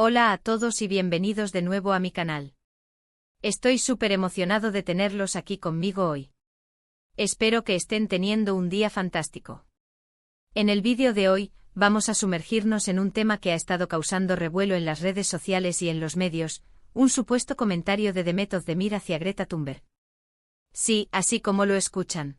Hola a todos y bienvenidos de nuevo a mi canal. Estoy súper emocionado de tenerlos aquí conmigo hoy. Espero que estén teniendo un día fantástico. En el vídeo de hoy, vamos a sumergirnos en un tema que ha estado causando revuelo en las redes sociales y en los medios, un supuesto comentario de Demet Özdemir hacia Greta Thunberg. Sí, así como lo escuchan.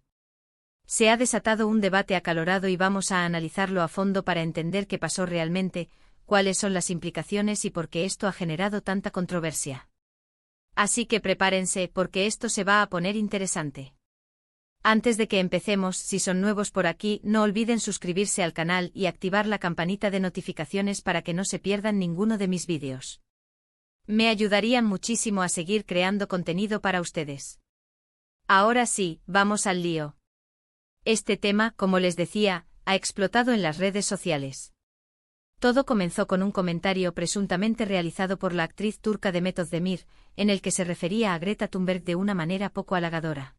Se ha desatado un debate acalorado y vamos a analizarlo a fondo para entender qué pasó realmente, cuáles son las implicaciones y por qué esto ha generado tanta controversia. Así que prepárense porque esto se va a poner interesante. Antes de que empecemos, si son nuevos por aquí, no olviden suscribirse al canal y activar la campanita de notificaciones para que no se pierdan ninguno de mis vídeos. Me ayudarían muchísimo a seguir creando contenido para ustedes. Ahora sí, vamos al lío. Este tema, como les decía, ha explotado en las redes sociales. Todo comenzó con un comentario presuntamente realizado por la actriz turca Demet Özdemir, en el que se refería a Greta Thunberg de una manera poco halagadora.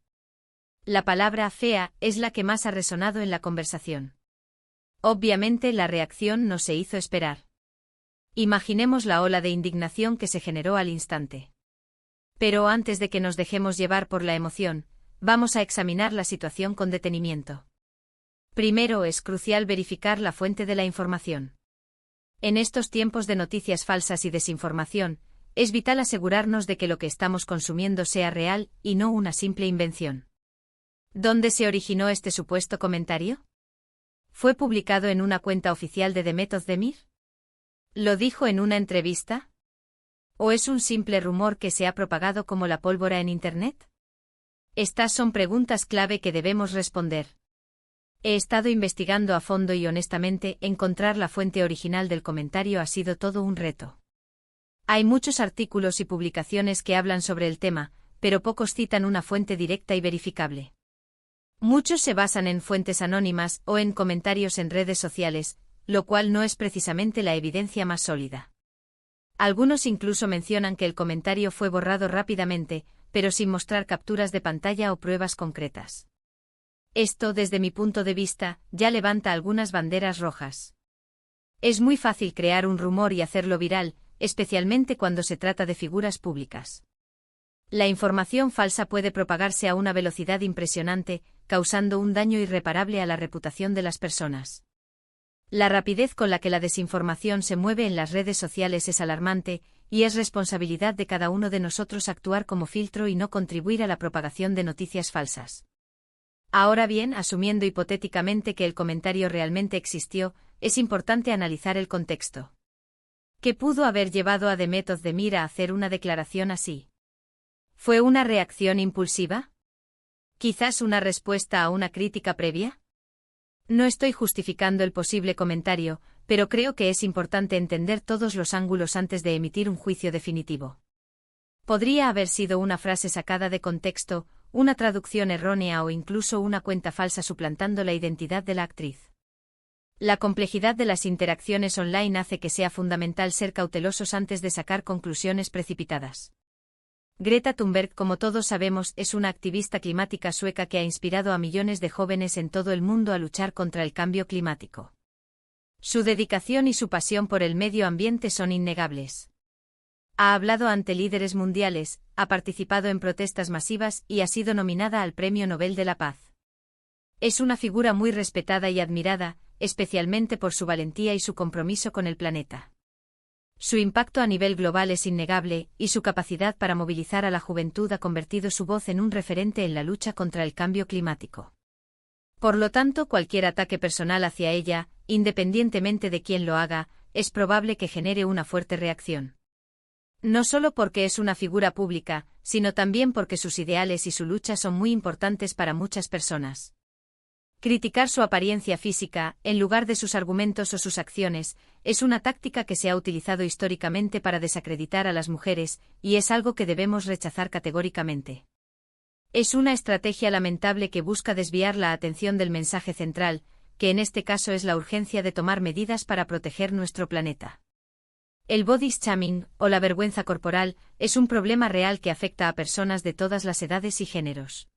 La palabra fea es la que más ha resonado en la conversación. Obviamente la reacción no se hizo esperar. Imaginemos la ola de indignación que se generó al instante. Pero antes de que nos dejemos llevar por la emoción, vamos a examinar la situación con detenimiento. Primero es crucial verificar la fuente de la información. En estos tiempos de noticias falsas y desinformación, es vital asegurarnos de que lo que estamos consumiendo sea real y no una simple invención. ¿Dónde se originó este supuesto comentario? ¿Fue publicado en una cuenta oficial de Demet Özdemir? ¿Lo dijo en una entrevista? ¿O es un simple rumor que se ha propagado como la pólvora en Internet? Estas son preguntas clave que debemos responder. He estado investigando a fondo y honestamente, encontrar la fuente original del comentario ha sido todo un reto. Hay muchos artículos y publicaciones que hablan sobre el tema, pero pocos citan una fuente directa y verificable. Muchos se basan en fuentes anónimas o en comentarios en redes sociales, lo cual no es precisamente la evidencia más sólida. Algunos incluso mencionan que el comentario fue borrado rápidamente, pero sin mostrar capturas de pantalla o pruebas concretas. Esto, desde mi punto de vista, ya levanta algunas banderas rojas. Es muy fácil crear un rumor y hacerlo viral, especialmente cuando se trata de figuras públicas. La información falsa puede propagarse a una velocidad impresionante, causando un daño irreparable a la reputación de las personas. La rapidez con la que la desinformación se mueve en las redes sociales es alarmante, y es responsabilidad de cada uno de nosotros actuar como filtro y no contribuir a la propagación de noticias falsas. Ahora bien, asumiendo hipotéticamente que el comentario realmente existió, es importante analizar el contexto. ¿Qué pudo haber llevado a Demet Özdemir a hacer una declaración así? ¿Fue una reacción impulsiva? ¿Quizás una respuesta a una crítica previa? No estoy justificando el posible comentario, pero creo que es importante entender todos los ángulos antes de emitir un juicio definitivo. Podría haber sido una frase sacada de contexto, una traducción errónea o incluso una cuenta falsa suplantando la identidad de la actriz. La complejidad de las interacciones online hace que sea fundamental ser cautelosos antes de sacar conclusiones precipitadas. Greta Thunberg, como todos sabemos, es una activista climática sueca que ha inspirado a millones de jóvenes en todo el mundo a luchar contra el cambio climático. Su dedicación y su pasión por el medio ambiente son innegables. Ha hablado ante líderes mundiales, ha participado en protestas masivas y ha sido nominada al Premio Nobel de la Paz. Es una figura muy respetada y admirada, especialmente por su valentía y su compromiso con el planeta. Su impacto a nivel global es innegable, y su capacidad para movilizar a la juventud ha convertido su voz en un referente en la lucha contra el cambio climático. Por lo tanto, cualquier ataque personal hacia ella, independientemente de quién lo haga, es probable que genere una fuerte reacción. No solo porque es una figura pública, sino también porque sus ideales y su lucha son muy importantes para muchas personas. Criticar su apariencia física, en lugar de sus argumentos o sus acciones, es una táctica que se ha utilizado históricamente para desacreditar a las mujeres, y es algo que debemos rechazar categóricamente. Es una estrategia lamentable que busca desviar la atención del mensaje central, que en este caso es la urgencia de tomar medidas para proteger nuestro planeta. El body shaming, o la vergüenza corporal, es un problema real que afecta a personas de todas las edades y géneros.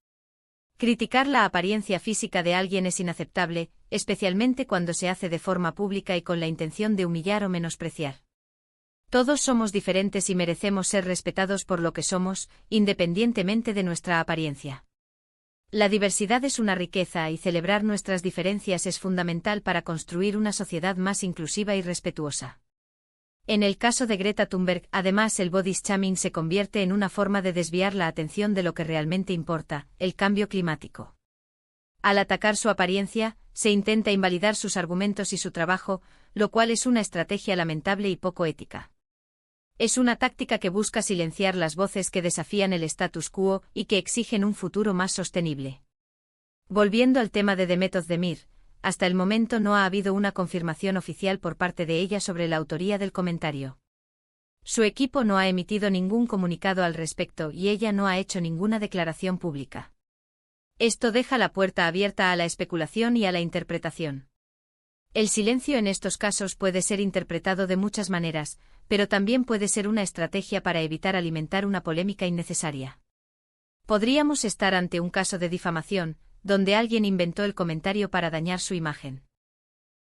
Criticar la apariencia física de alguien es inaceptable, especialmente cuando se hace de forma pública y con la intención de humillar o menospreciar. Todos somos diferentes y merecemos ser respetados por lo que somos, independientemente de nuestra apariencia. La diversidad es una riqueza y celebrar nuestras diferencias es fundamental para construir una sociedad más inclusiva y respetuosa. En el caso de Greta Thunberg, además, el body shaming se convierte en una forma de desviar la atención de lo que realmente importa, el cambio climático. Al atacar su apariencia, se intenta invalidar sus argumentos y su trabajo, lo cual es una estrategia lamentable y poco ética. Es una táctica que busca silenciar las voces que desafían el status quo y que exigen un futuro más sostenible. Volviendo al tema de Demet Özdemir, hasta el momento no ha habido una confirmación oficial por parte de ella sobre la autoría del comentario. Su equipo no ha emitido ningún comunicado al respecto y ella no ha hecho ninguna declaración pública. Esto deja la puerta abierta a la especulación y a la interpretación. El silencio en estos casos puede ser interpretado de muchas maneras, pero también puede ser una estrategia para evitar alimentar una polémica innecesaria. Podríamos estar ante un caso de difamación, donde alguien inventó el comentario para dañar su imagen.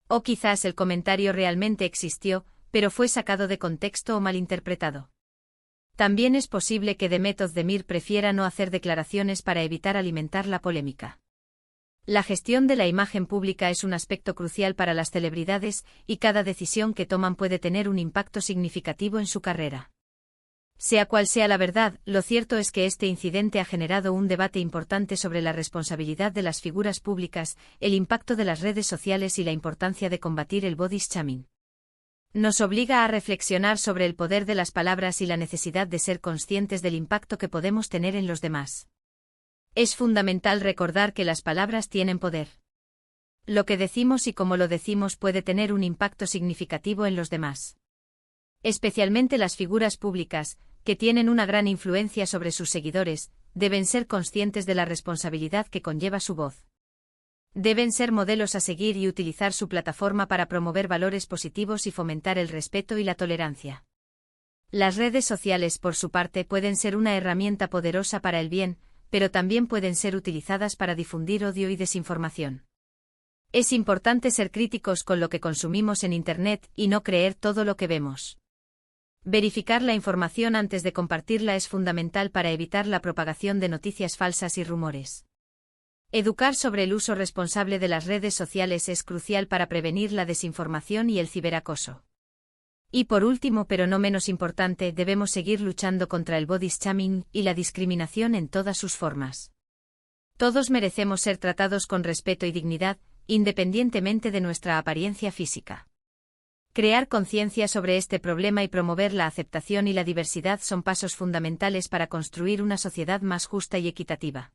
O quizás el comentario realmente existió, pero fue sacado de contexto o malinterpretado. También es posible que Demet Özdemir prefiera no hacer declaraciones para evitar alimentar la polémica. La gestión de la imagen pública es un aspecto crucial para las celebridades y cada decisión que toman puede tener un impacto significativo en su carrera. Sea cual sea la verdad, lo cierto es que este incidente ha generado un debate importante sobre la responsabilidad de las figuras públicas, el impacto de las redes sociales y la importancia de combatir el body shaming. Nos obliga a reflexionar sobre el poder de las palabras y la necesidad de ser conscientes del impacto que podemos tener en los demás. Es fundamental recordar que las palabras tienen poder. Lo que decimos y cómo lo decimos puede tener un impacto significativo en los demás. Especialmente las figuras públicas, que tienen una gran influencia sobre sus seguidores, deben ser conscientes de la responsabilidad que conlleva su voz. Deben ser modelos a seguir y utilizar su plataforma para promover valores positivos y fomentar el respeto y la tolerancia. Las redes sociales, por su parte, pueden ser una herramienta poderosa para el bien, pero también pueden ser utilizadas para difundir odio y desinformación. Es importante ser críticos con lo que consumimos en Internet y no creer todo lo que vemos. Verificar la información antes de compartirla es fundamental para evitar la propagación de noticias falsas y rumores. Educar sobre el uso responsable de las redes sociales es crucial para prevenir la desinformación y el ciberacoso. Y por último, pero no menos importante, debemos seguir luchando contra el body shaming y la discriminación en todas sus formas. Todos merecemos ser tratados con respeto y dignidad, independientemente de nuestra apariencia física. Crear conciencia sobre este problema y promover la aceptación y la diversidad son pasos fundamentales para construir una sociedad más justa y equitativa.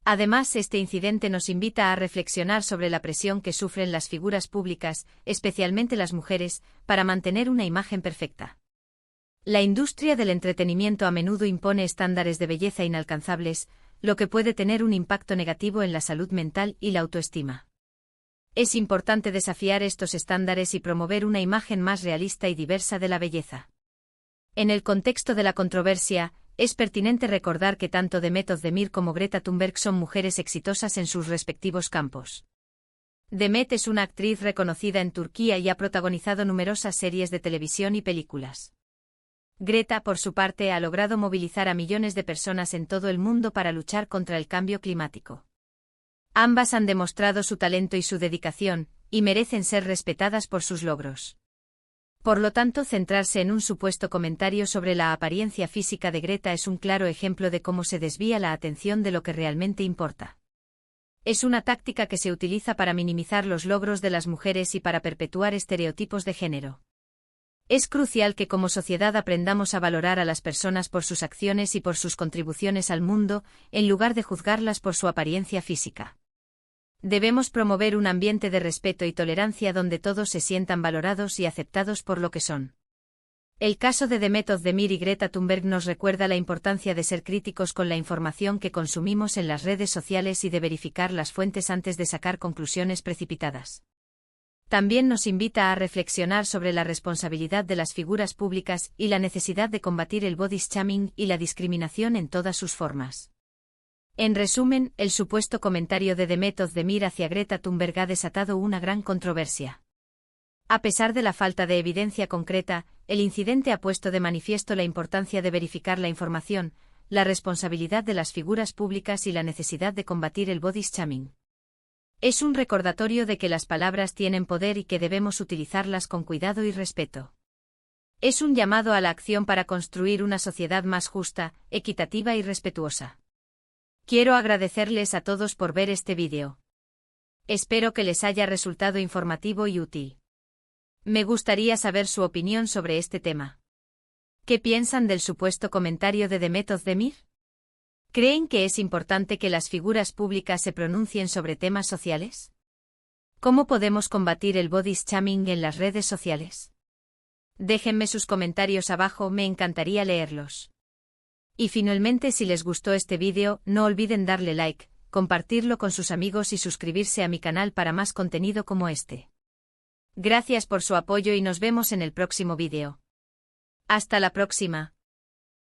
Además, este incidente nos invita a reflexionar sobre la presión que sufren las figuras públicas, especialmente las mujeres, para mantener una imagen perfecta. La industria del entretenimiento a menudo impone estándares de belleza inalcanzables, lo que puede tener un impacto negativo en la salud mental y la autoestima. Es importante desafiar estos estándares y promover una imagen más realista y diversa de la belleza. En el contexto de la controversia, es pertinente recordar que tanto Demet Özdemir como Greta Thunberg son mujeres exitosas en sus respectivos campos. Demet es una actriz reconocida en Turquía y ha protagonizado numerosas series de televisión y películas. Greta, por su parte, ha logrado movilizar a millones de personas en todo el mundo para luchar contra el cambio climático. Ambas han demostrado su talento y su dedicación, y merecen ser respetadas por sus logros. Por lo tanto, centrarse en un supuesto comentario sobre la apariencia física de Greta es un claro ejemplo de cómo se desvía la atención de lo que realmente importa. Es una táctica que se utiliza para minimizar los logros de las mujeres y para perpetuar estereotipos de género. Es crucial que como sociedad aprendamos a valorar a las personas por sus acciones y por sus contribuciones al mundo, en lugar de juzgarlas por su apariencia física. Debemos promover un ambiente de respeto y tolerancia donde todos se sientan valorados y aceptados por lo que son. El caso de Demet Özdemir y Greta Thunberg nos recuerda la importancia de ser críticos con la información que consumimos en las redes sociales y de verificar las fuentes antes de sacar conclusiones precipitadas. También nos invita a reflexionar sobre la responsabilidad de las figuras públicas y la necesidad de combatir el body shaming y la discriminación en todas sus formas. En resumen, el supuesto comentario de Demet Özdemir hacia Greta Thunberg ha desatado una gran controversia. A pesar de la falta de evidencia concreta, el incidente ha puesto de manifiesto la importancia de verificar la información, la responsabilidad de las figuras públicas y la necesidad de combatir el body shaming. Es un recordatorio de que las palabras tienen poder y que debemos utilizarlas con cuidado y respeto. Es un llamado a la acción para construir una sociedad más justa, equitativa y respetuosa. Quiero agradecerles a todos por ver este vídeo. Espero que les haya resultado informativo y útil. Me gustaría saber su opinión sobre este tema. ¿Qué piensan del supuesto comentario de Demet Özdemir? ¿Creen que es importante que las figuras públicas se pronuncien sobre temas sociales? ¿Cómo podemos combatir el body shaming en las redes sociales? Déjenme sus comentarios abajo, me encantaría leerlos. Y finalmente, si les gustó este vídeo, no olviden darle like, compartirlo con sus amigos y suscribirse a mi canal para más contenido como este. Gracias por su apoyo y nos vemos en el próximo vídeo. Hasta la próxima.